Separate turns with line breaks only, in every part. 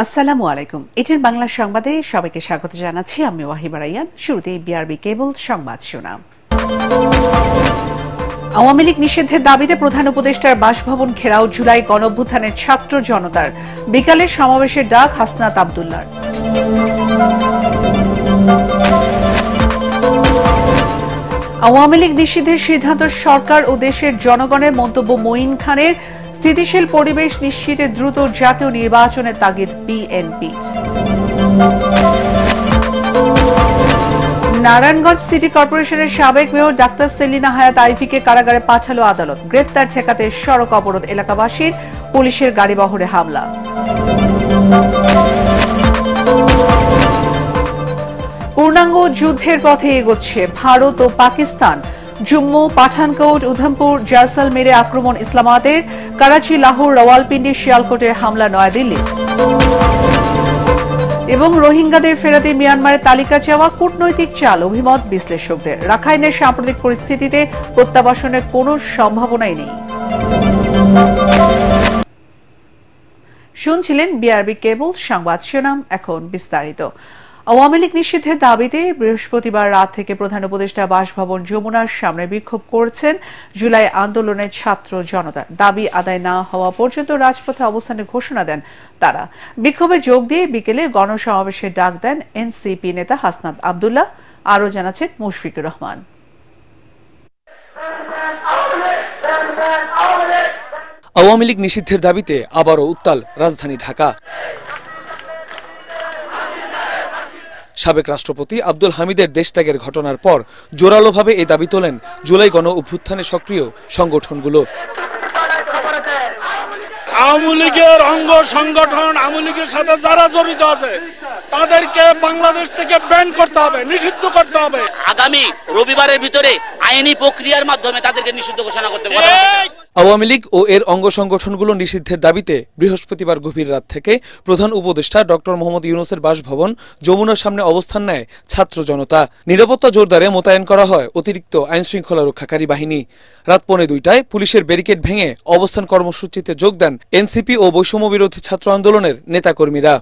আসসালামু আলাইকুম। এটিএন বাংলা সংবাদে সবাইকে স্বাগত জানাচ্ছি। আমি ওয়াহিবা রাইয়ান। শুরুতেই বিআরবি কেবল সংবাদ শোনা। আওয়ামী লীগ নিষিদ্ধের দাবিতে প্রধান উপদেষ্টার বাসভবন ঘেরাও, জুলাই গণঅভ্যুত্থানের ছাত্র জনতার। বিকালে সমাবেশের ডাক হাসনাত আব্দুল্লাহর। আওয়ামী লীগ নিষিদ্ধের সিদ্ধান্ত সরকার ও দেশের জনগণের মন্তব্য মঈন খানের। স্থিতিশীল পরিবেশ নিশ্চিতে দ্রুত জাতীয় নির্বাচনের তাগিদ বিএনপির। নারায়ণগঞ্জ সিটি কর্পোরেশনের সাবেক মেয়র ডাক্তার সেলিনা হায়াত আইভিকে কারাগারে পাঠালো আদালত। গ্রেফতার ঠেকাতে সড়ক অবরোধ এলাকাবাসীর, পুলিশের গাড়িবহরে হামলা। পূর্ণাঙ্গ যুদ্ধের পথে এগোচ্ছে ভারত ও পাকিস্তান। জম্মু, পাঠানকোট, উধমপুর, জয়সলমেরে আক্রমণ ইসলামাবাদের। করাচি, লাহোর, রাওয়ালপিন্ডি, শিয়ালকোটে হামলা নয়াদিল্লির। এবং রোহিঙ্গাদের ফেরাতে মিয়ানমারের তালিকা চাওয়া কূটনৈতিক চাল, অভিমত বিশ্লেষকদের। রাখাইনের সাম্প্রতিক পরিস্থিতিতে প্রত্যাবাসনের কোনো সম্ভাবনাই নেই। শুনছিলেন বিআরবি কেবল সংবাদ শিরোনাম, এখন বিস্তারিত। আওয়ামী লীগ নিষিদ্ধের দাবিতে বৃহস্পতিবার রাত থেকে প্রধান উপদেষ্টা বাসভবন যমুনার সামনে বিক্ষোভ করছেন জুলাই আন্দোলনের ছাত্র জনতা। দাবি আদায় না হওয়া পর্যন্ত রাজপথে অবস্থানের ঘোষণা দেন তারা। বিক্ষোভে যোগ দিয়ে বিকেলে গণসমাবেশের ডাক দেন এনসিপি নেতা হাসনাত আব্দুল্লাহ। আরও জানাচ্ছেন মুশফিকুর রহমান।
আওয়ামী লীগ নিষিদ্ধের দাবিতে আবারও উত্তাল রাজধানী ঢাকা। সাবেক রাষ্ট্রপতি আব্দুল হামিদের দেশত্যাগের ঘটনার পর জোরালোভাবে এই দাবি তোলেন জুলাই গণ অভ্যুত্থানে সক্রিয় সংগঠনগুলো।
আওয়ামী লীগের অঙ্গ সংগঠন, আওয়ামী লীগের সাথে যারা জড়িত আছে তাদেরকে বাংলাদেশ থেকে ব্যান করতে হবে, নিষিদ্ধ করতে হবে।
আগামী রবিবারের ভিতরে আইনি প্রক্রিয়ার মাধ্যমে তাদেরকে নিষিদ্ধ ঘোষণা করতে হবে।
আওয়ামী লীগ ও এর অঙ্গ সংগঠনগুলো নিষিদ্ধের দাবিতে বৃহস্পতিবার গভীর রাত থেকে প্রধান উপদেষ্টা ডক্টর মোহাম্মদ ইউনূসের বাসভবন যমুনার সামনে অবস্থান নেয় ছাত্র জনতা। নিরাপত্তা জোরদারে মোতায়েন করা হয় অতিরিক্ত আইন শৃঙ্খলা রক্ষাকারী বাহিনী। রাত 1:45টায় পুলিশের ব্যারিকেড ভেঙে অবস্থান কর্মসূচিতে যোগ দেন এনসিপি ও বৈষম্য বিরোধী ছাত্র আন্দোলনের নেতাকর্মীরা।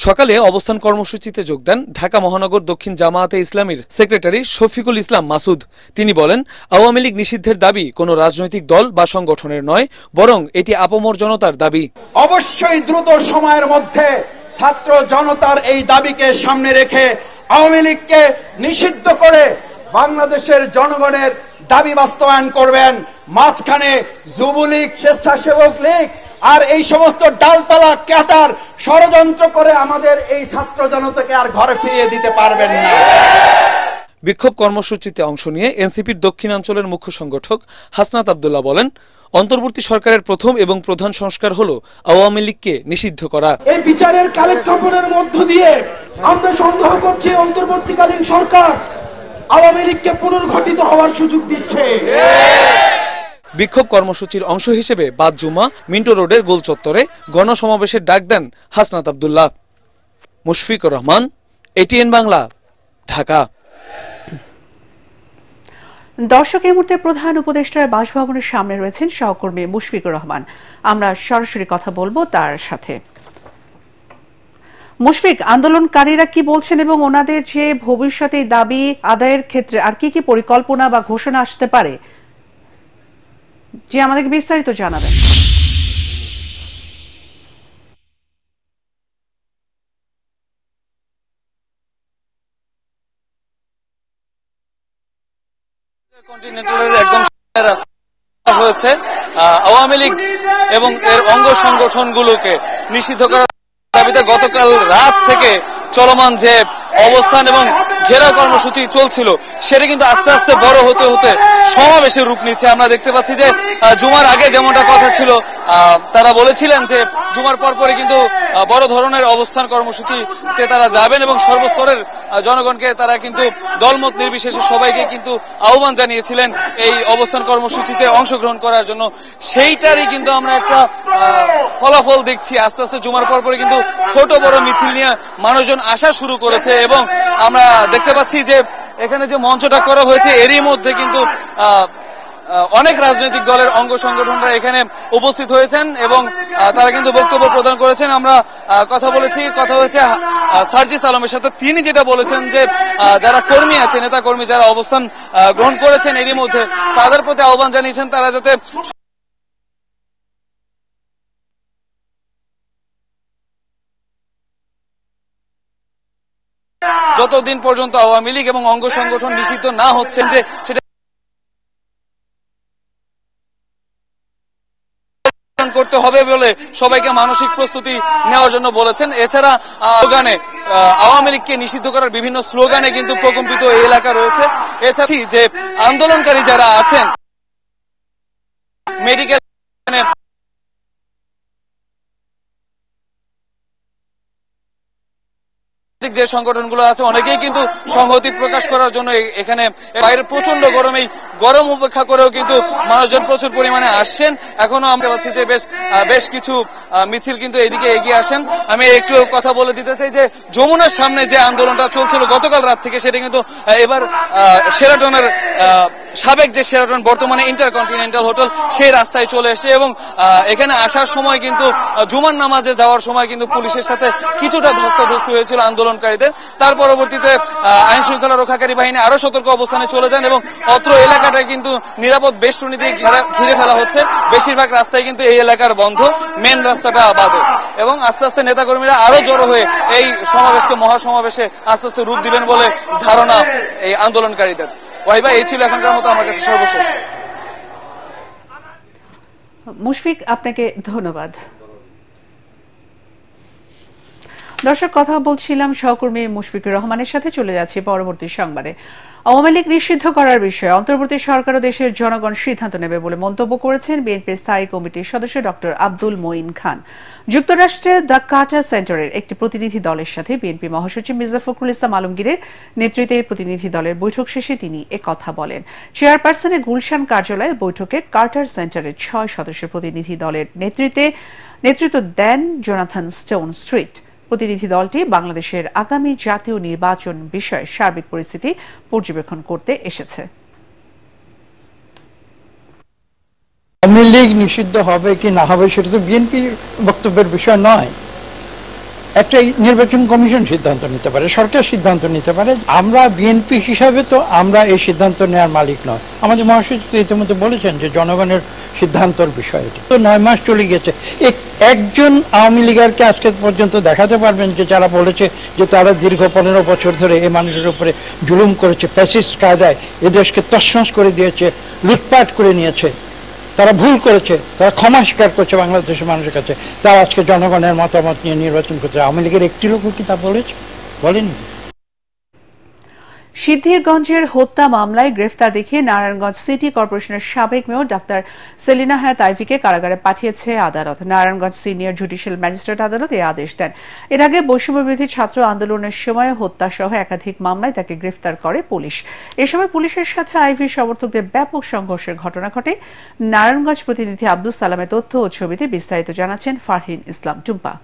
সকালে অবস্থান কর্মসূচিতে যোগ দেন ঢাকা মহানগর দক্ষিণ জামায়াতে ইসলামীর সেক্রেটারি শফিকুল ইসলাম মাসুদ। তিনি বলেন, আওয়ামী লীগ নিষিদ্ধের দাবি কোনো রাজনৈতিক দল বা সংগঠনের নয়, বরং এটি আপামর জনতার দাবি।
অবশ্যই দ্রুত সময়ের মধ্যে ছাত্র জনতার এই দাবিকে সামনে রেখে আওয়ামী লীগকে নিষিদ্ধ করে বাংলাদেশের জনগণের দাবি বাস্তবায়ন করবেন। মাঝখানে যুবলীগ, স্বেচ্ছাসেবক লীগ আর এই সমস্ত ডালপালা ক্যাটার ষড়যন্ত্র করে আমাদের এই ছাত্র জনতাকে আর ঘরে ফিরিয়ে দিতে পারবেন না।
বিক্ষোভ কর্মসূচিতে অংশ নিয়ে এনসিপির দক্ষিণাঞ্চলের মুখ্য সংগঠক হাসনাত আব্দুল্লাহ বলেন, অন্তর্বর্তী সরকারের প্রথম এবং প্রধান সংস্কার হলো আওয়ামী লীগকে নিষিদ্ধ করা।
এই বিচারের কালেক্ষেপণের মধ্য দিয়ে আমরা সন্দেহ করছি অন্তর্বর্তীকালীন সরকার আওয়ামী লীগকে পুনর্গঠিত হওয়ার সুযোগ দিচ্ছে।
বিক্ষোভ কর্মসূচির অংশ হিসেবে বাদ জুমা মিন্টো রোডের গোল চত্বরে গণসমাবেশের ডাক দেন হাসনাত আব্দুল্লাহ। মুশফিকুর রহমান, এটিএন বাংলা, ঢাকা।
দর্শক, এই মুহূর্তে প্রধান উপদেষ্টার বাসভবনের সামনে রয়েছেন সহকর্মী মুশফিকুর রহমান। আমরা সরাসরি কথা বলবো তার সাথে। মুশফিক, আন্দোলনকারীরা কি বলছেন এবং ওনাদের যে ভবিষ্যতে দাবি আদায়ের ক্ষেত্রে আর কি কি পরিকল্পনা বা ঘোষণা আসতে পারে, যে আমাদেরকে বিস্তারিত জানাবেন।
কন্টিনেন্টালের একদম রাস্তা হয়েছে আওয়ামী লীগ এবং এর অঙ্গ সংগঠনগুলোকে নিষিদ্ধ করার দাবিতে গতকাল রাত থেকে চলমান যে অবস্থান এবং ঘেরাও কর্মসূচি চলছিল সেটা কিন্তু আস্তে আস্তে বড় হতে হতে সমাবেশের রূপ নিচ্ছে। আমরা দেখতে পাচ্ছি যে জুমার আগে যেমনটা কথা ছিল, তারা বলেছিলেন যে জুমার পরপরই কিন্তু বড় ধরনের অবস্থান কর্মসূচিতে তারা যাবেন এবং সর্বস্তরের জনগণকে তারা কিন্তু দলমত নির্বিশেষে সবাইকে কিন্তু আহ্বান জানিয়েছিলেন এই অবস্থান কর্মসূচিতে অংশগ্রহণ করার জন্য। সেইটারই কিন্তু আমরা একটা ফলাফল দেখছি। আস্তে আস্তে জুমার পরে কিন্তু ছোট বড় মিছিল নিয়ে মানুষজন আসা শুরু করেছে এবং আমরা দেখতে পাচ্ছি যে এখানে যে মঞ্চটা করা হয়েছে এরই মধ্যে কিন্তু অনেক রাজনৈতিক দলের অঙ্গ সংগঠনরা এখানে উপস্থিত হয়েছেন এবং তারা কিন্তু বক্তব্য প্রদান করেছেন। আমরা কথা হয়েছে সার্জিস আলমের সাথে। তিনি যেটা বলেছেন যে যারা কর্মী আছে, নেতা কর্মী যারা অবস্থান গ্রহণ করেছেন এরই মধ্যে, তাদের প্রতি আহ্বান জানিয়েছেন তারা যাতে যতদিন পর্যন্ত আওয়ামী লীগ এবং অঙ্গ সংগঠন নিষিদ্ধ না হচ্ছেন যে সেটা করতে হবে বলে সবাইকে মানসিক প্রস্তুতি নেওয়ার জন্য বলেছেন। এছাড়া স্লোগানে আওয়ামী লীগকে নিষিদ্ধ করার বিভিন্ন স্লোগানে কিন্তু প্রকম্পিত এই এলাকা রয়েছে। এছাড়া যে আন্দোলনকারী যারা আছেন মেডিকেল যে সংগঠনগুলো আছে অনেকেই কিন্তু সংহতি প্রকাশ করার জন্য এখানে বাইরে প্রচন্ড গরম উপেক্ষা করেও কিন্তু মানুষজন প্রচুর পরিমাণে আসছেন। এখনো আমরা পাচ্ছি যে বেশ কিছু মিছিল কিন্তু এইদিকে এগিয়ে আসেন। আমি একটু কথা বলে দিতে চাই যে যমুনার সামনে যে আন্দোলনটা চলছিল গতকাল রাত থেকে, সেটা কিন্তু এবার শেরাটনের সাবেক যে শেরাটন বর্তমানে ইন্টারকন্টিনেন্টাল হোটেল সেই রাস্তায় চলে এসেছে এবং এখানে আসার সময় কিন্তু জুমার নামাজে যাওয়ার সময় কিন্তু পুলিশের সাথে কিছুটা ধস্তাধস্তি হয়েছিল আন্দোলনকারীদের। তার পরবর্তীতে আইন শৃঙ্খলা রক্ষাকারী বাহিনী আরো সতর্ক অবস্থানে চলে যান এবং অত্র এলাকাটা কিন্তু নিরাপদ বেষ্টনী দিয়ে ঘিরে ফেলা হচ্ছে। বেশিরভাগ রাস্তায় কিন্তু এই এলাকার বন্ধ, মেন রাস্তাটা বাদে। এবং আস্তে আস্তে নেতাকর্মীরা আরো জড়ো হয়ে এই সমাবেশকে মহাসমাবেশে আস্তে আস্তে রূপ দিবেন বলে ধারণা এই আন্দোলনকারীদের। ওয়াহিবা, এই ছিল এখনকার মতো আমার কাছে সর্বশেষ।
মুশফিক, আপনাকে ধন্যবাদ। দর্শক, কথা বলছিলাম সহকর্মী মুশফিকুর রহমানের সাথে। চলে যাচ্ছি পরবর্তী সংবাদে। আওয়ামী লীগ নিষিদ্ধ করার বিষয়ে অন্তর্বর্তী সরকার ও দেশের জনগণ সিদ্ধান্ত নেবে বলে মন্তব্য করেছেন বিএনপির স্থায়ী কমিটির সদস্য ডক্টর আব্দুল মঈন খান। যুক্তরাষ্ট্রে দ্য কার্টার সেন্টারের একটি প্রতিনিধি দলের সাথে বিএনপি মহাসচিব মির্জা ফখরুল ইসলাম আলমগীরের নেতৃত্বে প্রতিনিধি দলের বৈঠক শেষে তিনি একথা বলেন। চেয়ারপারসনের গুলশান কার্যালয়ে বৈঠকে কার্টার সেন্টারের 6 সদস্যের প্রতিনিধি দলের নেতৃত্ব দেন জোনাথন স্টোন স্ট্রিট। প্রতিনিধি দলটি বাংলাদেশের আগামী জাতীয় নির্বাচন বিষয়ে সার্বিক পরিস্থিতি পর্যবেক্ষণ করতে এসেছে।
আওয়ামী লীগ নিষিদ্ধ হবে কি না হবে সেটা তো বিএনপির বক্তব্যের বিষয় নয়। একটা নির্বাচন কমিশন সিদ্ধান্ত নিতে পারে, সরকার সিদ্ধান্ত নিতে পারে। আমরা বিএনপি হিসাবে তো আমরা এই সিদ্ধান্ত নেওয়ার মালিক নয়। আমাদের মহাসচিব তো ইতিমধ্যে বলেছেন যে জনগণের সিদ্ধান্তর বিষয় এটি। তো 9 মাস চলে গেছে। একজন আওয়ামী লীগারকে আজকে পর্যন্ত দেখাতে পারবেন যে যারা বলেছে যে তারা দীর্ঘ 15 বছর ধরে এই মানুষের উপরে জুলুম করেছে, ফ্যাসিস্ট কায়দায় এদেশকে তছনছ করে দিয়েছে, লুটপাট করে নিয়েছে, তারা ভুল করেছে, তারা ক্ষমা স্বীকার করছে বাংলাদেশের মানুষের কাছে, তারা আজকে জনগণের মতামত নিয়ে নির্বাচন করছে। আওয়ামী লীগের একটি লোকও কি তা বলেছে? বলেনি।
সিদ্ধিরগঞ্জের হত্যা মামলায় গ্রেফতার দেখিয়ে নারায়ণগঞ্জ সিটি কর্পোরেশনের সাবেক মেয়র ডাক্তার সেলিনা হায়াত আইভিকে কারাগারে পাঠিয়েছে আদালত। নারায়ণগঞ্জ সিনিয়র জুডিশিয়াল ম্যাজিস্ট্রেট আদালত এই আদেশ দেন। এর আগে বৈষম্যবিরোধী ছাত্র আন্দোলনের সময় হত্যা সহ একাধিক মামলায় তাকে গ্রেফতার করে পুলিশ। এ সময় পুলিশের সাথে আইভি সমর্থকদের ব্যাপক সংঘর্ষের ঘটনা ঘটে। নারায়ণগঞ্জ প্রতিনিধি আব্দুল সালামের তথ্য ও ছবিতে বিস্তারিত জানাচ্ছেন ফারহিন ইসলাম টুম্পা।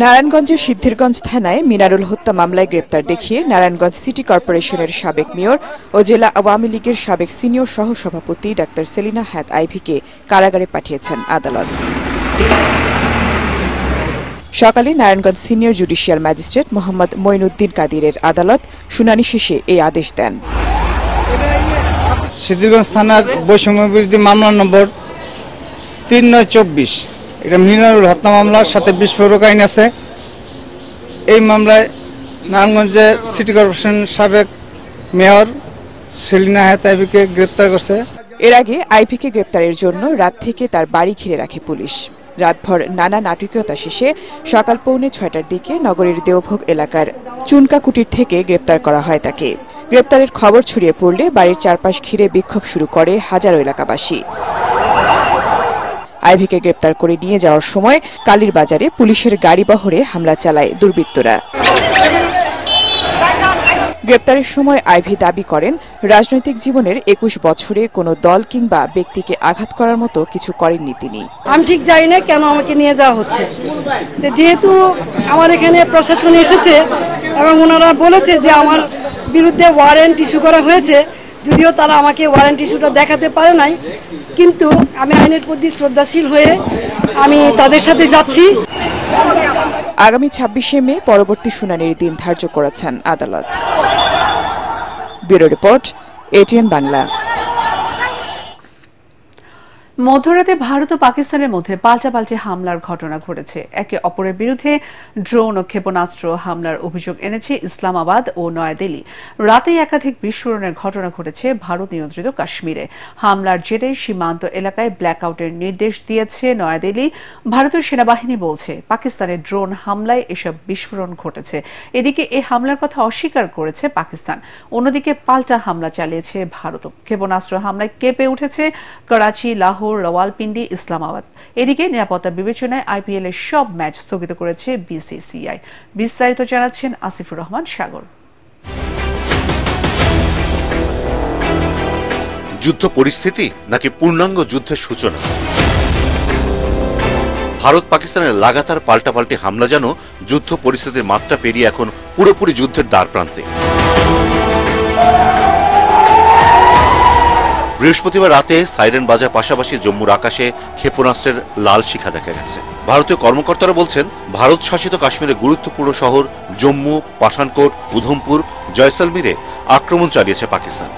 নারায়ণগঞ্জের সিদ্ধিরগঞ্জ থানায় মিনারুল হত্যা মামলায় গ্রেপ্তার দেখিয়ে নারায়ণগঞ্জ সিটি কর্পোরেশনের সাবেক মেয়র ও জেলা আওয়ামী লীগের সাবেক সিনিয়র সহ সভাপতি ডাক্তার সেলিনা হায়াত আইভিকে কারাগারে পাঠিয়েছেন আদালত। সকালে Narayanganj senior judicial magistrate Mohammad Moinuddin কাদিরের আদালত শুনানি শেষে এই আদেশ দেন।
সিদ্ধিরগঞ্জ থানার বৈষম্যবিরোধী মামলা নম্বর 3924, এটা মিনারুল হত্যা মামলার সাথে বিস্ফোরক আইন আছে। এই মামলায় নারায়ণগঞ্জের সিটি কর্পোরেশন সাবেক মেয়র সেলিনা হায়াত আইভিকে গ্রেপ্তার করছে।
এর আগে আইভিকে গ্রেপ্তারের জন্য রাত থেকে তার বাড়ি ঘিরে রাখে পুলিশ। রাতভর নানা নাটকীয়তা শেষে সকাল 6:45টার দিকে নগরীর দেওভোগ এলাকার চুনকাকুটির থেকে গ্রেপ্তার করা হয় তাকে। গ্রেপ্তারের খবর ছড়িয়ে পড়লে বাড়ির চারপাশ ঘিরে বিক্ষোভ শুরু করে হাজারো এলাকাবাসী। আইভিকে গ্রেপ্তার করে নিয়ে যাওয়ার সময় কালীর বাজারে পুলিশের গাড়ি বহরে হামলা চালায় দুর্বৃত্তরা। গ্রেপ্তারের সময় আইভি দাবি করেন রাজনৈতিক জীবনের ২১ বছরে কোনো দল কিংবা ব্যক্তিকে আঘাত করার মতো কিছু করেননি তিনি।
আমি ঠিক জানি না কেন আমাকে নিয়ে যাওয়া হচ্ছে, যেহেতু আমার এখানে প্রশাসন এসেছে এবং ওনারা বলেছে যে আমার বিরুদ্ধে ওয়ারেন্ট ইস্যু করা হয়েছে, যদিও তারা আমাকে ওয়ারেন্ট ইস্যুটা দেখাতে পারে নাই, কিন্তু আমি আইনের প্রতি শ্রদ্ধাশীল হয়ে আমি তাদের সাথে যাচ্ছি।
আগামী ২৬শে মে পরবর্তী শুনানির দিন ধার্য করেছেন আদালত। Bureau report, ATN Bangla.
মধ্যরাতে ভারত ও পাকিস্তানের মধ্যে পাল্টাপাল্টি হামলার ঘটনা ঘটেছে। একে অপরের বিরুদ্ধে ড্রোন ও ক্ষেপণাস্ত্র হামলার অভিযোগ এনেছে ইসলামাবাদ ও নয়াদিল্লি। রাতেই একাধিক বিস্ফোরণের ঘটনা ঘটেছে ভারত নিয়ন্ত্রিত কাশ্মীরে। হামলার জেরে সীমান্ত এলাকায় ব্ল্যাকআউটের নির্দেশ দিয়েছে নয়াদিল্লি। ভারতীয় সেনাবাহিনী বলছে পাকিস্তানের ড্রোন হামলায় এসব বিস্ফোরণ ঘটেছে। এদিকে এই হামলার কথা অস্বীকার করেছে পাকিস্তান। অন্যদিকে পাল্টা হামলা চালিয়েছে ভারত। ক্ষেপণাস্ত্র হামলায় কেঁপে উঠেছে করাচি, লাহোর, রাওয়ালপিন্ডি, ইসলামাবাদ। এদিকে নিরাপত্তা বিবেচনায় আইপিএল এর সব ম্যাচ স্থগিত করেছে বিসিসিআই। বিস্তারিত জানাচ্ছেন আসিফুর রহমান সাগর।
যুদ্ধ পরিস্থিতি নাকি পূর্ণাঙ্গ যুদ্ধের সূচনা? ভারত পাকিস্তানের লাগাতার পাল্টাপাল্টি হামলা যেন যুদ্ধ পরিস্থিতির মাত্রা পেরিয়ে এখন পুরোপুরি যুদ্ধের দ্বার প্রান্তে। বৃহস্পতিবার রাতে সাইরেন বাজার পাশাপাশি জম্মুর আকাশে ক্ষেপণাস্ত্রের লাল শিখা দেখা গেছে। ভারতীয় কর্মকর্তারা বলছেন ভারত শাসিত কাশ্মীরের গুরুত্বপূর্ণ শহর জম্মু, পাঠানকোট, উধমপুর, জয়সালমীরে আক্রমণ চালিয়েছে পাকিস্তান।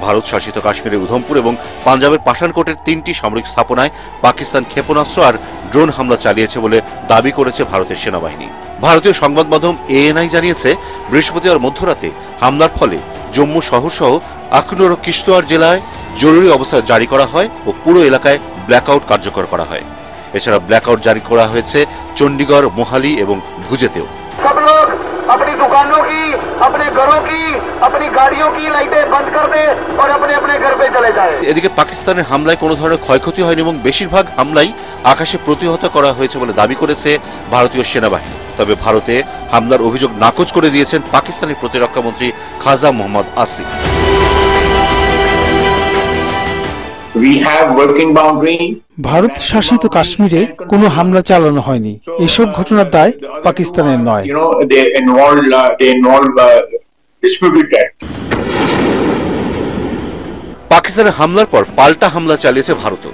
ভারত শাসিত কাশ্মীরের উধমপুর এবং পাঞ্জাবের পাঠানকোটের ৩টি সামরিক স্থাপনায় পাকিস্তান ক্ষেপণাস্ত্র আর ড্রোন হামলা চালিয়েছে বলে দাবি করেছে ভারতের সেনাবাহিনী। ভারতীয় সংবাদ মাধ্যম এএনআই জানিয়েছে বৃহস্পতিবার মধ্যরাতে হামলার ফলে জম্মু শহর সহ আখনুর ও কিশতওয়ার জেলায় জরুরি অবস্থা জারি করা হয় ও পুরো এলাকায় ব্ল্যাকআউট কার্যকর করা হয়। এছাড়া ব্ল্যাকআউট জারি করা হয়েছে চণ্ডীগড়, মোহালি এবং ভুজেতেও।
अपनी दुकानों की, अपने घरों की, अपनी गाड़ियों की लाइटें बंद कर दे और अपने अपने घर पे चले जाए।
এদিকে পাকিস্তানের হামলায় কোনো ধরনের ক্ষয়ক্ষতি হয়নি এবং বেশিরভাগ হামলাই আকাশে প্রতিহত করা হয়েছে বলে দাবি করেছে ভারতীয় সেনাবাহিনী। তবে ভারতে হামলার অভিযোগ নাকচ করে দিয়েছেন পাকিস্তানি প্রতিরক্ষা মন্ত্রী খাজা মোহাম্মদ আসিফ।
ভারত শাসিত কাশ্মীরে কোনো হামলা চালানো হয়নি। এসব ঘটনার দায় পাকিস্তানের নয়।
পাকিস্তানের হামলার পর পাল্টা হামলা চালিয়েছে ভারত।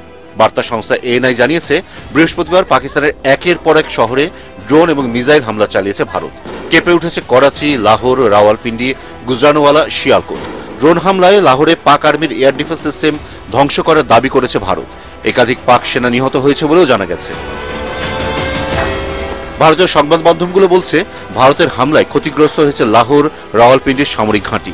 বার্তা সংস্থা এএনআই জানিয়েছে বৃহস্পতিবার পাকিস্তানের একের পর এক শহরে ড্রোন এবং মিসাইল হামলা চালিয়েছে ভারত। কেঁপে উঠেছে করাচি, লাহোর, রাওয়ালপিন্ডি, গুজরানওয়ালা, শিয়ালকোট। ড্রোন হামলায় লাহোরে পাক আর্মির এয়ার ডিফেন্স সিস্টেম ধ্বংস করার দাবি করেছে ভারত। একাধিক পাক সেনা নিহত হয়েছে বলেও জানা গেছে। ভারতীয় সংবাদ মাধ্যমগুলো বলছে ভারতের হামলায় ক্ষতিগ্রস্ত হয়েছে লাহোর, রাওয়ালপিন্ডির সামরিক ঘাঁটি।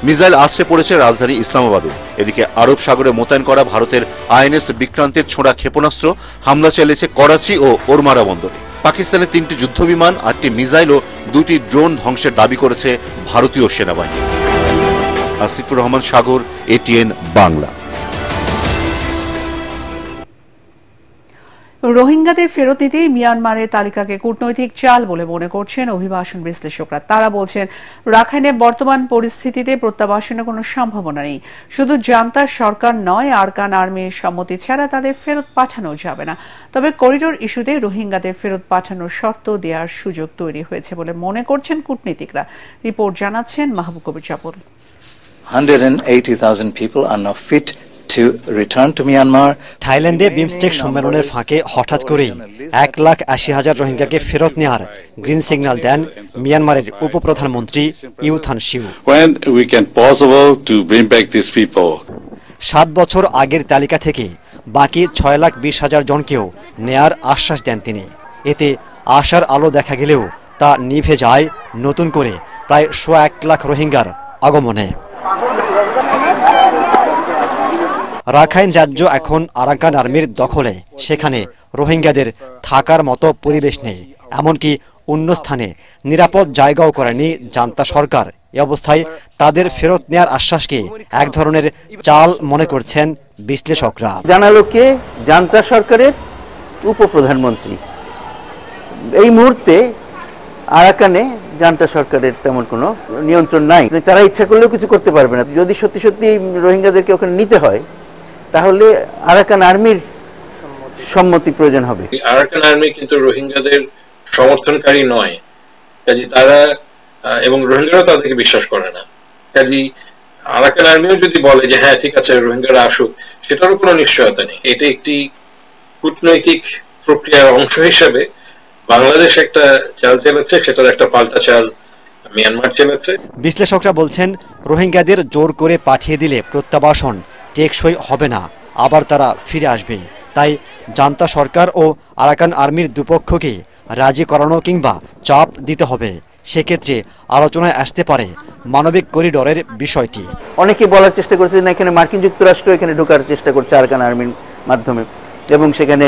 মিসাইল আছড়ে পড়েছে রাজধানী ইসলামাবাদে। এদিকে আরব সাগরে মোতায়েন করা ভারতের আইএনএস বিক্রান্তের ছোড়া ক্ষেপণাস্ত্র হামলা চালিয়েছে করাচি ও ওরমারা বন্দরে। পাকিস্তানের 3টি যুদ্ধবিমান, 8টি মিসাইল ও 2টি ড্রোন ধ্বংসের দাবি করেছে ভারতীয় সেনাবাহিনী। আসিফুর রহমান সাগর, এটিএন বাংলা।
রোহিঙ্গাদের ফেরত নিতে মিয়ানমারের তালিকাকে কূটনৈতিক চাল বলে মনে করছেন অভিবাসন বিশ্লেষকরা। তারা বলছেন রাখাইনে বর্তমান পরিস্থিতিতে প্রত্যাবাসনের কোনো সম্ভাবনা নেই। শুধু জান্তার সরকার নয়, আরকান আর্মির সম্মতি ছাড়া তাদের ফেরত পাঠানো যাবে না। তবে করিডোর ইস্যুতে রোহিঙ্গাদের ফেরত পাঠানোর শর্ত দেওয়ার সুযোগ তৈরি হয়েছে বলে মনে করছেন কূটনীতিকরা। রিপোর্ট জানাচ্ছেন মাহবুব কবির chapel.
180,000 people are now fit to return to Myanmar.
থাইল্যান্ডে বিমস্টেক সম্মেলনের ফাঁকে হঠাৎ করেই 1,80,000 রোহিঙ্গাকে ফেরত নেওয়ার গ্রিন সিগন্যাল দেন মিয়ানমারের উপপ্রধানমন্ত্রী U Than Swe.
When we can possible to bring back these people.
7 বছর আগের তালিকা থেকে বাকি 6,20,000 জনকেও নেয়ার আশ্বাস দেন তিনি। এতে আশার আলো দেখা গেলেও তা নিভে যায় নতুন করে প্রায় 1.25 লাখ রোহিঙ্গার আগমনে। রাখাইন রাজ্য এখন আরাকান আর্মির দখলে। সেখানে রোহিঙ্গাদের থাকার মতো পরিবেশ নেই, এমনকি অন্য স্থানে নিরাপদ জায়গাও করেনি জান্তা সরকার। এ অবস্থায় তাদের ফেরত নেয়ার আশ্বাসকে এক ধরনের চাল মনে করছেন বিশ্লেষকরা।
জানালো কে? জান্তা সরকারের উপপ্রধানমন্ত্রী। এই মুহূর্তে আরাকানে জান্তা সরকারের তেমন কোনো নিয়ন্ত্রণ নাই, তারা ইচ্ছা করলেও কিছু করতে পারবে না। যদি সত্যি সত্যি রোহিঙ্গাদেরকে ওখানে নিতে হয় তাহলে আরাকান আর্মির সম্মতি প্রয়োজন হবে।
আরাকান আর্মি কিন্তু রোহিঙ্গাদের সমর্থনকারী নয়, কাজে তারা এবং রোহিঙ্গারাও তাদেরকে বিশ্বাস করে না। কাজে আরাকান আর্মিও যদি বলে যে হ্যাঁ ঠিক আছে রোহিঙ্গারা আসুক, সেটারও কোনো নিশ্চয়তা নেই। এটা একটি কূটনৈতিক প্রক্রিয়ার অংশ হিসেবে বাংলাদেশ একটা চাল চালাচ্ছে, সেটার একটা পাল্টা চাল মিয়ানমার চালাচ্ছে।
বিশ্লেষকরা বলছেন রোহিঙ্গাদের জোর করে পাঠিয়ে দিলে প্রত্যাবাসন টেকসই হবে না, আবার তারা ফিরে আসবে। তাই জান্তা সরকার ও আরাকান আর্মির দুপক্ষকে রাজি করানো কিংবা চাপ দিতে হবে। সেক্ষেত্রে আলোচনায় আসতে পারে মানবিক করিডোরের বিষয়টি।
অনেকে বলার চেষ্টা করছে না এখানে মার্কিন যুক্তরাষ্ট্র এখানে ঢোকার চেষ্টা করছে আরাকান আর্মির মাধ্যমে, এবং সেখানে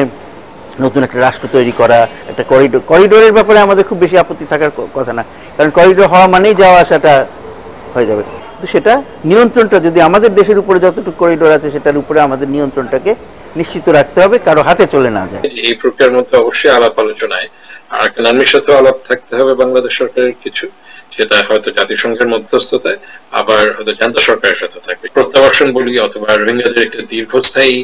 নতুন একটা রাষ্ট্র তৈরি করা, একটা করিডোরের ব্যাপারে আমাদের খুব বেশি আপত্তি থাকার কথা না, কারণ করিডোর হওয়া মানেই যাওয়া আসাটা হয়ে যাবে। তো সেটা নিয়ন্ত্রণটা যদি আমাদের দেশের উপরে যতটুকু করিডোর আছে সেটার উপরে আমাদের নিয়ন্ত্রণটাকে নিশ্চিত রাখতে হবে, কারো হাতে চলে না যায়।
এই প্রক্রিয়ার মধ্যে অবশ্যই আলাপ আলোচনায় আরাকান আর্মির সাথেও আলাপ থাকতে হবে বাংলাদেশ সরকারের কিছু, সেটা হয়তো জাতিসংঘের মধ্যস্থতায়, আবার হয়তো জান্তা সরকারের সাথে থাকবে। প্রত্যাবাসন বলি অথবা রোহিঙ্গাদের একটা দীর্ঘস্থায়ী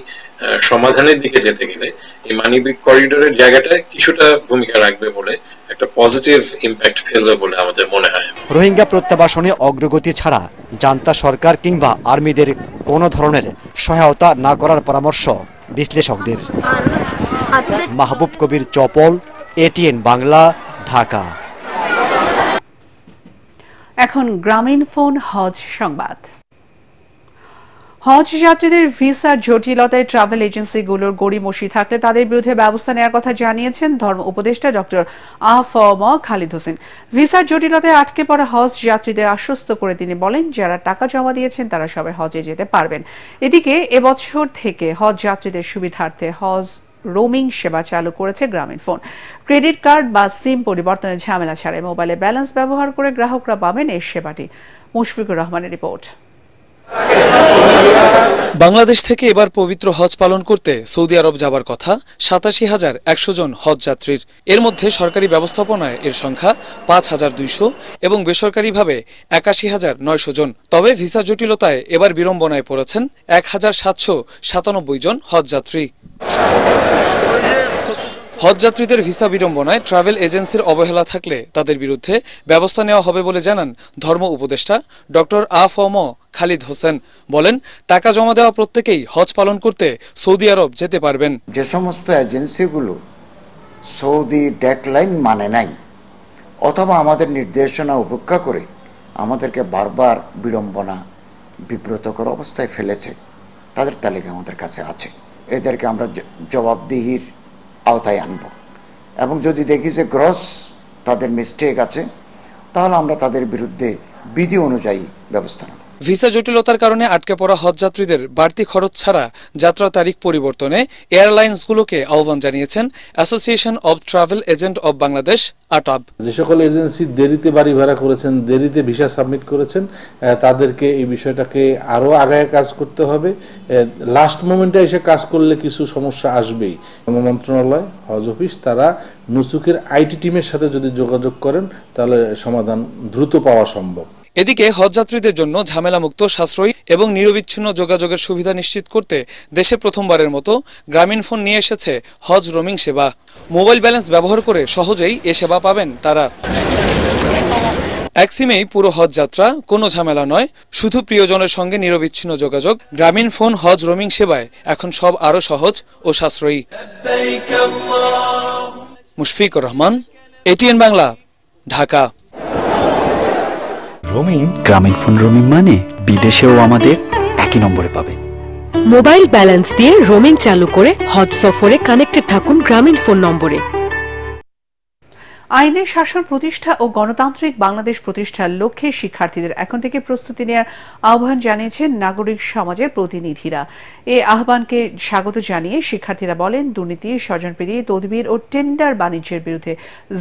সমাধানের দিকে যেতে গেলে এই মানবিক করিডোরের জায়গাটা কিছুটা ভূমিকা রাখবে বলে, একটা পজিটিভ ইম্প্যাক্ট ফেলবে বলে আমাদের মনে হয়।
রোহিঙ্গা প্রত্যাবাসনে অগ্রগতি ছাড়া জান্তা সরকার কিংবা আর্মিদের কোনো ধরনের সহায়তা না করার পরামর্শ বিশ্লেষকদের। মাহবুব কবির চপল, এটিএন বাংলা, ঢাকা।
এখন গ্রামীণ ফোন হজ সংবাদ। হজ যাত্রীদের ভিসা জটিলতায় ট্রাভেল এজেন্সিগুলোর গড়িমসি থাকলে তাদের বিরুদ্ধে ব্যবস্থা নেওয়ার কথা জানিয়েছেন ধর্ম উপদেষ্টা ডক্টর আ.ফ.ম. খালিদ হোসেন। ভিসার জটিলতায় আটকে পড়া হজ যাত্রীদের আশ্বস্ত করে তিনি বলেন, যারা টাকা জমা দিয়েছেন তারা সবাই হজে যেতে পারবেন। এদিকে এবছর থেকে হজ যাত্রীদের সুবিধার্থে হজ রোমিং সেবা চালু করেছে গ্রামীণ ফোন। ক্রেডিট কার্ড বা সিম পরিবর্তনের ঝামেলা ছাড়াই মোবাইলে ব্যালেন্স ব্যবহার করে গ্রাহকরা পাবেন এই সেবাটি। মুশফিকুর রহমানের রিপোর্ট।
বাংলাদেশ থেকে এবার পবিত্র হজ পালন করতে সৌদি আরব যাবার কথা ৮৭,১০০ জন হজ যাত্রীর। এর মধ্যে সরকারি ব্যবস্থাপনায় এর সংখ্যা ৫,২০০ এবং বেসরকারিভাবে ৮১,৯০০ জন। তবে ভিসা জটিলতায় এবার বিড়ম্বনায় পড়েছেন ১,৭৯৭ জন হজ যাত্রী। হজ যাত্রীদের ভিসা বিড়ম্বনায় ট্রাভেল এজেন্সির অবহেলা থাকলে তাদের বিরুদ্ধে ব্যবস্থা নেওয়া হবে বলে জানান ধর্ম উপদেষ্টা ডক্টর আ.ফ.ম. খালিদ হোসেন। বলেন, টাকা জমা দেওয়া প্রত্যেকেই হজ পালন করতে সৌদি আরব যেতে পারবেন।
যে সমস্ত এজেন্সিগুলো সৌদি ডেডলাইন মানে নাই অথবা আমাদের নির্দেশনা উপেক্ষা করে আমাদেরকে বারবার বিড়ম্বনা বিব্রতকর অবস্থায় ফেলেছে, তাদের তালিকা আমাদের কাছে আছে। এদেরকে আমরা জবাবদিহির আওতায় আনব, এবং যদি দেখি যে গ্রস তাদের মিস্টেক আছে তাহলে আমরা তাদের বিরুদ্ধে বিধি অনুযায়ী ব্যবস্থা নেব।
ভিসা জটিলতার কারণে আটকে পড়া হজ যাত্রীদের বাড়তি খরচ ছাড়া যাত্রা তারিখ পরিবর্তনে এয়ারলাইন্সগুলোকে আহ্বান জানিয়েছেন association of travel agent of Bangladesh ATAB.
যে সকল এজেন্সি দেরিতে বাড়ি ভাড়া করেছেন, দেরিতে ভিসা সাবমিট করেছেন, তাদেরকে এই বিষয়টাকে আরো আগায় কাজ করতে হবে। লাস্ট মোমেন্টে এসে কাজ করলে কিছু সমস্যা আসবেই। মন্ত্রণালয়, হজ অফিস তারা নুসুকের আইটি টিমের সাথে যদি যোগাযোগ করেন তাহলে সমাধান দ্রুত পাওয়া সম্ভব।
এদিকে হজ যাত্রীদের জন্য ঝামেলামুক্ত, সাশ্রয়ী এবং নিরবিচ্ছিন্ন যোগাযোগের সুবিধা নিশ্চিত করতে দেশে প্রথমবারের মতো গ্রামীণ ফোন নিয়ে এসেছে হজ রোমিং সেবা। মোবাইল ব্যালেন্স ব্যবহার করে সহজেই এ সেবা পাবেন তারা। এক সিমেই পুরো হজ যাত্রা, কোনো ঝামেলা নয়, শুধু প্রিয়জনের সঙ্গে নিরবিচ্ছিন্ন যোগাযোগ। গ্রামীণ ফোন হজ রোমিং সেবায় এখন সব আরো সহজ ও সাশ্রয়ী। মুশফিকুর রহমান, এটিএন বাংলা, ঢাকা।
রোমিং, গ্রামীণ ফোন রোমিং মানে বিদেশেও আমাদের একই নম্বরে পাবে।
মোবাইল ব্যালেন্স দিয়ে রোমিং চালু করে হজ সফরে কানেক্টেড থাকুন গ্রামীণ ফোন নম্বরে।
আইনের শাসন প্রতিষ্ঠা ও গণতান্ত্রিক বাংলাদেশ প্রতিষ্ঠার লক্ষ্যে শিক্ষার্থীদের এখন থেকে প্রস্তুতি নেওয়ার আহ্বান জানিয়েছেন নাগরিক সমাজের প্রতিনিধিরা। এই আহ্বানকে স্বাগত জানিয়ে শিক্ষার্থীরা বলেন, দুর্নীতি, স্বজনপ্রীতি, তদবির ও টেন্ডার বাণিজ্যের বিরুদ্ধে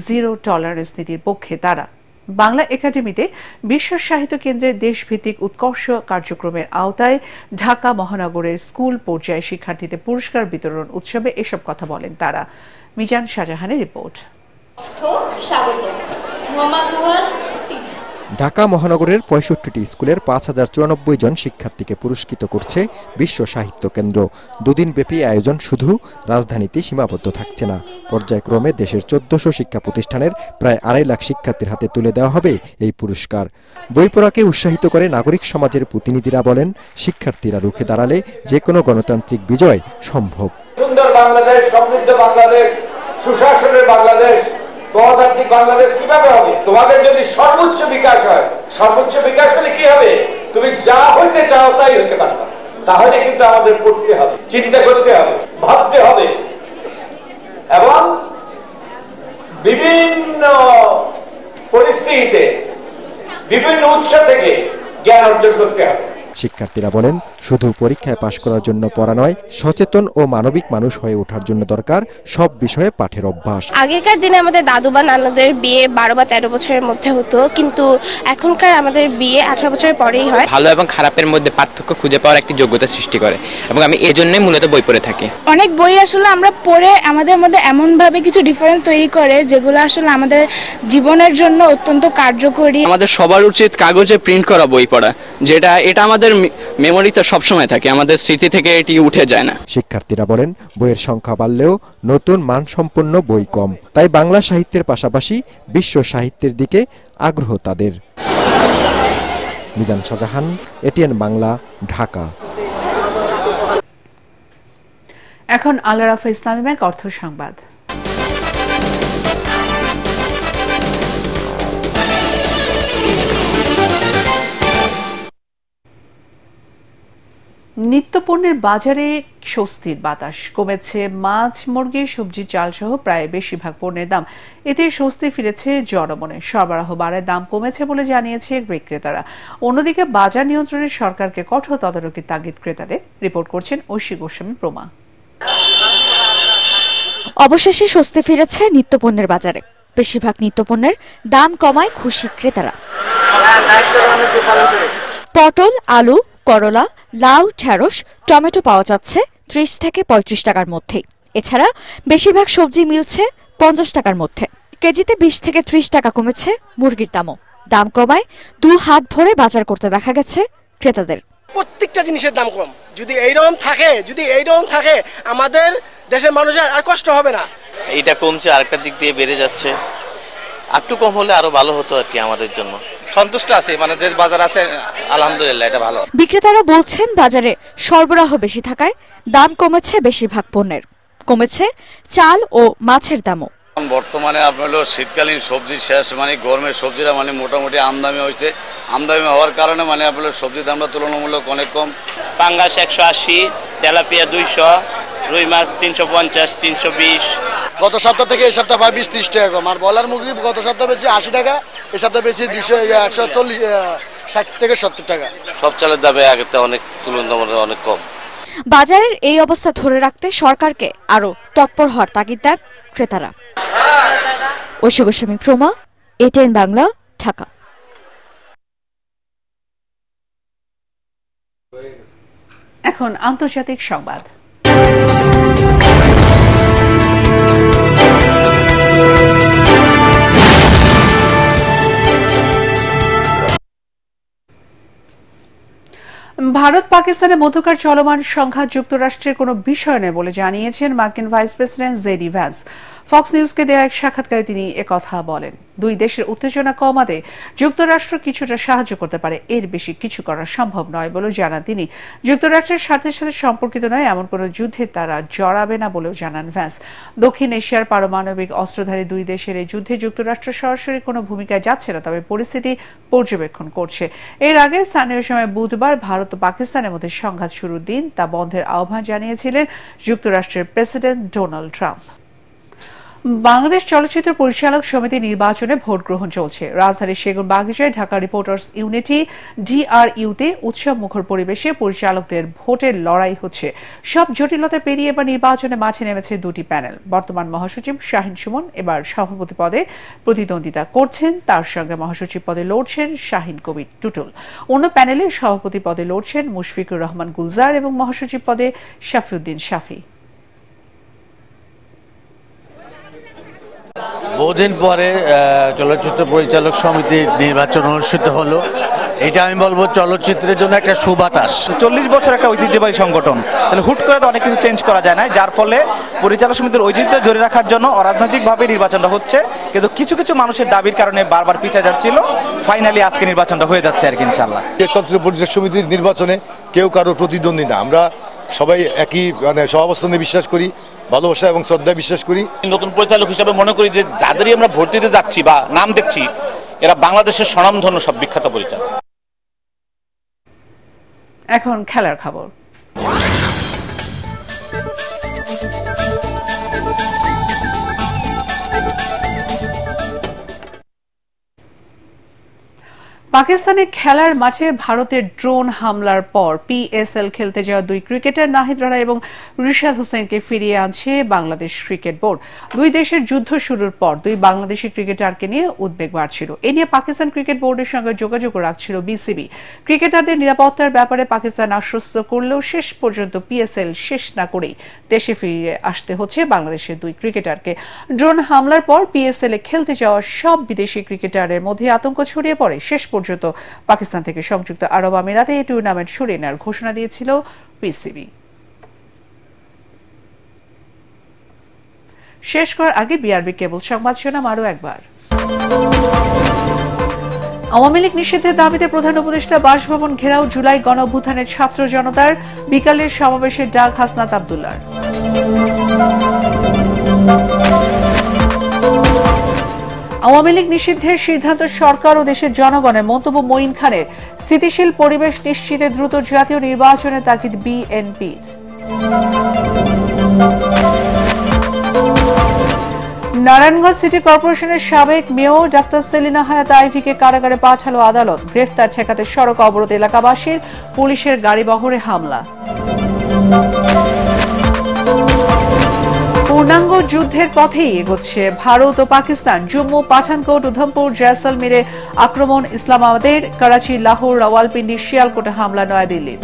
জিরো টলারেন্স নীতির পক্ষে তারা। বাংলা একাডেমিতে বিশ্ব সাহিত্য কেন্দ্রের দেশভিত্তিক উৎকর্ষ কার্যক্রমের আওতায় ঢাকা মহানগরের স্কুল পর্যায়ে শিক্ষার্থীদের পুরস্কার বিতরণ উৎসবে এসব কথা বলেন তারা। মিজান শাহজাহানের রিপোর্ট।
ঢাকা মহানগরের ৬৫টি স্কুলের ৫,০৯৪ জন শিক্ষার্থীকে পুরস্কৃত করছে বিশ্ব সাহিত্য কেন্দ্র। দুদিনব্যাপী আয়োজন শুধু রাজধানীতে সীমাবদ্ধ থাকছে না, পর্যায়ক্রমে দেশের ১৪০০ শিক্ষা প্রতিষ্ঠানের প্রায় ২.৫ লাখ শিক্ষার্থীর হাতে তুলে দেওয়া হবে এই পুরস্কার। বই পড়াকে উৎসাহিত করে নাগরিক সমাজের প্রতিনিধিরা বলেন, শিক্ষার্থীরা রুখে দাঁড়ালে যে কোনো গণতান্ত্রিক বিজয় সম্ভব।
সুন্দর বাংলাদেশ, সমৃদ্ধ বাংলাদেশ, সুশাসনের বাংলাদেশ, গণতান্ত্রিক বাংলাদেশ কিভাবে হবে? তোমাদের যদি সর্বোচ্চ বিকাশ হয়, সর্বোচ্চ বিকাশ হলে কি হবে? তুমি যা হইতে চাও তাই হইতে পারবে। তাহলে কিন্তু আমাদের পড়তে হবে, চিন্তা করতে হবে, ভাবতে হবে এবং বিভিন্ন পরিস্থিতিতে বিভিন্ন উৎস থেকে জ্ঞান অর্জন করতে হবে।
শিক্ষার্থীরা বলেন, শুধু পরীক্ষায় পাশ করার জন্য পড়া নয়, সচেতন ও মানবিক মানুষ হয়ে ওঠার জন্য দরকার সব বিষয়ে পাঠের অভ্যাস।
আগেকার দিনে আমাদের দাদু বা নানাদের বিয়ে 12 বা 13 বছরের মধ্যে হতো, কিন্তু এখনকার আমাদের বিয়ে 18 বছরের পরেই হয়।
ভালো এবং খারাপের মধ্যে পার্থক্য খুঁজে পাওয়ার একটি যোগ্যতা সৃষ্টি করে এবং আমি এজন্যই মূলত বই পড়ে থাকি।
অনেক বই আসলে আমরা পড়ে আমাদের মধ্যে এমনভাবে কিছু ডিফারেন্স তৈরি করে যেগুলো আসলে আমাদের জীবনের জন্য অত্যন্ত কার্যকরী।
আমাদের সবার উচিত কাগজে প্রিন্ট করা বই পড়া, এটা আমাদের মেমোরিতে সবসময় থাকে, আমাদের স্মৃতি থেকে এটি উঠে যায় না।
শিক্ষার্থীরা বলেন, বইয়ের সংখ্যা বাড়লেও নতুন মানসম্পন্ন বই কম, তাই বাংলা সাহিত্যের পাশাপাশি বিশ্ব সাহিত্যের দিকে আগ্রহ তাদের। মিজান শাহজাহান, এটিএন বাংলা, ঢাকা।
এখন আল রাফা ইসলামী ব্যাংক অর্থ সংবাদ। নিত্যপণ্যের বাজারে স্বস্তির বাতাস, কমেছে মাছ, মুরগি, সবজি, চাল সহ প্রায় বেশিরভাগ পণ্যের দাম। এতে স্বস্তি ফিরেছে জনমনে। সরবরাহ বাড়ায় দাম কমেছে বলে জানিয়েছে বিক্রেতারা। অন্যদিকে বাজার নিয়ন্ত্রণে সরকারকে কঠোর তদারকির তাগিদ ক্রেতাদের। রিপোর্ট করছেন ঐশী গোস্বামী প্রমা।
অবশেষে স্বস্তি ফিরেছে নিত্যপণ্যের বাজারে। বেশিরভাগ নিত্যপণ্যের দাম কমায় খুশি ক্রেতারা। পটল, আলু, করলা, লাউ, ঢেঁড়স, টমেটো পাওয়া যাচ্ছে 30 থেকে 35 টাকার মধ্যে। এছাড়া বেশিরভাগ সবজি মিলছে 50 টাকার মধ্যে। কেজিতে 20 থেকে 30 টাকা কমেছে মুরগির দামও। দাম কমায় 2 হাত ভরে বাজার করতে দেখা গেছে ক্রেতাদের।
প্রত্যেকটা জিনিসের দাম কম, যদি এইরকম থাকে আমাদের দেশের মানুষের আর কষ্ট হবে না।
এইটা কমছে, আরেকটা দিক দিয়ে বেড়ে যাচ্ছে। একটু কম হলে আরো ভালো হতো আর কি, আমাদের জন্য সন্তুষ্ট আছে, মানে যে বাজার আছে আলহামদুলিল্লাহ এটা ভালো।
বিক্রেতারা বলছেন, বাজারে সরবরাহ বেশি থাকায় দাম কমেছে বেশিরভাগ পণ্যের। কমেছে চাল ও মাছের দামও।
বর্তমানে আপনার শীতকালীন সবজি শেষ, মানে গরমের সবজিরা মানে মোটামুটি আমদানি হয়েছে। আমদানি হওয়ার কারণে মানে আপনার সবজির দামটা তুলনামূলক অনেক কম।
পাঙ্গাস 180, তেলাপিয়া 200, রুই মাছ 350, 320।
গত সপ্তাহ থেকে এই সপ্তাহ 20-30 টাকা কম। আর বলার মুরগি গত সপ্তাহ বেশি 80 টাকা, এই সপ্তাহ বেশি 140, 60 থেকে 70 টাকা।
সব চালের দামে আগের থেকে অনেক তুলনামূলক অনেক কম।
বাজারের এই অবস্থা ধরে রাখতে সরকারকে আরো তৎপর হওয়ার তাগিদ দেন ক্রেতারা। ঐশী গোস্বামী প্রমা, এটিএন বাংলা, ঢাকা।
এখন আন্তর্জাতিক সংবাদ। ভারত পাকিস্তানের মধ্যকার চলমান সংঘাত যুক্তরাষ্ট্রের কোনো বিষয় নয় বলে জানিয়েছেন মার্কিন vice president JD Vance. Fox নিউজকে দেওয়া এক সাক্ষাৎকারে তিনি একথা বলেন। দুই দেশের উত্তেজনা কমাতে যুক্তরাষ্ট্র কিছুটা সাহায্য করতে পারে, এর বেশি কিছু করা সম্ভব নয় বলেও জানান তিনি। যুক্তরাষ্ট্রের স্বার্থের সাথে সম্পর্কিত নয় এমন কোনো যুদ্ধে তারা জড়াবে না বলেও জানান ভ্যান্স। দক্ষিণ এশিয়ার পারমাণবিক অস্ত্রধারী দুই দেশের এই যুদ্ধে যুক্তরাষ্ট্র সরাসরি কোনো ভূমিকায় যাচ্ছে না, তবে পরিস্থিতি পর্যবেক্ষণ করছে। এর আগে স্থানীয় সময় বুধবার ভারত ও পাকিস্তানের মধ্যে সংঘাত শুরুর দিন তা বন্ধের আহ্বান জানিয়েছিলেন যুক্তরাষ্ট্রের প্রেসিডেন্ট ডোনাল্ড ট্রাম্প। বাংলাদেশ চলচ্চিত্র পরিচালক সমিতি নির্বাচনে ভোট গ্রহণ চলছে। রাজধানীর সেগুনবাগিচায় ঢাকা রিপোর্টার্স ইউনিটি DRU-তে উৎসব মুখর পরিবেশে পরিচালকদের ভোটের লড়াই হচ্ছে। সব জটিলতা পেরিয়ে এবার নির্বাচনে মাঠে নেমেছে দুটি প্যানেল। বর্তমান মহাসচিব শাহিন সুমন এবার সভাপতি পদে প্রতিদ্বন্দ্বিতা করছেন, তার সঙ্গে মহাসচিব পদে লড়ছেন শাহিন কবির টুটুল। অন্য প্যানেলে সভাপতি পদে লড়ছেন মুশফিকুর রহমান গুলজার এবং মহাসচিব পদে শাফিউদ্দিন শাফি।
বহুদিন পরে চলচ্চিত্র পরিচালক সমিতির নির্বাচন অনুষ্ঠিত হলো। এটা আমি বলবো চলচ্চিত্রের জন্য একটা সুবাতাস।
40 বছর একটা ঐতিহ্যবাহী সংগঠন, তাহলে হুট করে তো অনেক কিছু চেঞ্জ করা যায় না, যার ফলে পরিচালক সমিতির ঐতিহ্য ধরে রাখার জন্য অরাজনৈতিকভাবে নির্বাচনটা হচ্ছে, কিন্তু কিছু কিছু মানুষের দাবির কারণে বারবার পিছিয়ে যাচ্ছিল। ফাইনালি আজকে নির্বাচনটা হয়ে যাচ্ছে আর কি ইনশাআল্লাহ।
চলচ্চিত্র পরিচালক সমিতির নির্বাচনে কেউ কারো প্রতিদ্বন্দ্বী না, আমরা সবাই একই সহাবস্থানে বিশ্বাস করি, ভালোবাসা এবং শ্রদ্ধা বিশ্বাস করি।
নতুন পরিচালক হিসেবে মনে করি যে যাদেরই আমরা ভোট দিতে যাচ্ছি বা নাম দেখছি, এরা বাংলাদেশের স্বনামধন্য সব বিখ্যাত পরিচালক।
এখন খেলার খবর। পাকিস্তানে খেলার মাঠে ভারতের ড্রোন হামলার পর পিএসএল খেলতে যাওয়া দুই ক্রিকেটার নাহিদ রানা এবং রিশাদ হোসেনকে ফিরিয়ে আনছে বাংলাদেশ ক্রিকেট বোর্ড। দুই দেশের যুদ্ধ শুরুর পর দুই বাংলাদেশি ক্রিকেটারকে নিয়ে উদ্বেগ বাড়ছিল। এ নিয়ে পাকিস্তান ক্রিকেট বোর্ডের সঙ্গে যোগাযোগ রাখছিল বিসিবি। ক্রিকেটারদের নিরাপত্তার ব্যাপারে পাকিস্তান আশ্বস্ত করলেও শেষ পর্যন্ত পিএসএল শেষ না করেই দেশে ফিরে আসতে হচ্ছে বাংলাদেশের দুই ক্রিকেটারকে। ড্রোন হামলার পর পিএসএল এ খেলতে যাওয়া সব বিদেশি ক্রিকেটারের মধ্যে আতঙ্ক ছড়িয়ে পড়ে। শেষ পর্যন্ত পাকিস্তান থেকে সংযুক্ত আরব আমিরাতে এই টুর্নামেন্ট সরিয়ে নেওয়ার ঘোষণা দিয়েছিল পিসিবি। শেষ করার আগে বিআরবি কেবল সংবাদ শোনাম আরো একবার। আওয়ামী লীগ নিষিদ্ধের দাবিতে প্রধান উপদেষ্টা বাসভবন ঘেরাও, জুলাই গণঅভ্যুত্থানের ছাত্র জনতার বিকালের সমাবেশের ডাক হাসনাত আব্দুল্লাহর। আওয়ামী লীগ নিষিদ্ধের সিদ্ধান্ত সরকার ও দেশের জনগণের, মন্তব্য মঈন খানের। স্থিতিশীল পরিবেশ নিশ্চিতে দ্রুত জাতীয় নির্বাচনের তাগিদ বিএনপির। নারায়ণগঞ্জ সিটি কর্পোরেশনের সাবেক মেয়র ডাক্তার সেলিনা হায়াত আইভিকে কারাগারে পাঠালো আদালত। গ্রেফতার ঠেকাতে সড়ক অবরোধ এলাকাবাসীর, পুলিশের গাড়িবহরে হামলা। পূর্ণাঙ্গ যুদ্ধের পথেই এগোচ্ছে ভারত ও পাকিস্তান। জম্মু, পাঠানকোট, উধমপুর, জয়সলমীরে আক্রমণ ইসলামাবাদের, করাচি, লাহোর, রাওয়ালপিন্ডি, শিয়ালকোটে হামলা নয়াদিল্লির।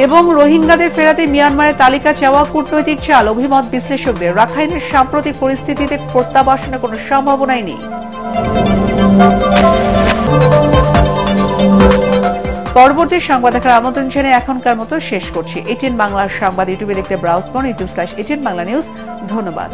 এবং রোহিঙ্গাদের ফেরাতে মিয়ানমারের তালিকা চাওয়া কূটনৈতিক চাল, অভিমত বিশ্লেষকদের। রাখাইনের সাম্প্রতিক পরিস্থিতিতে প্রত্যাবাসনের কোনো সম্ভাবনাই নেই। পরবর্তী সংবাদ দেখার আমন্ত্রণ জানিয়ে এখনকার মতো শেষ করছি। এটিএন বাংলার সংবাদ ইউটিউবে দেখতে ব্রাউজ করুন, youtube/ATN Bangla News। ধন্যবাদ।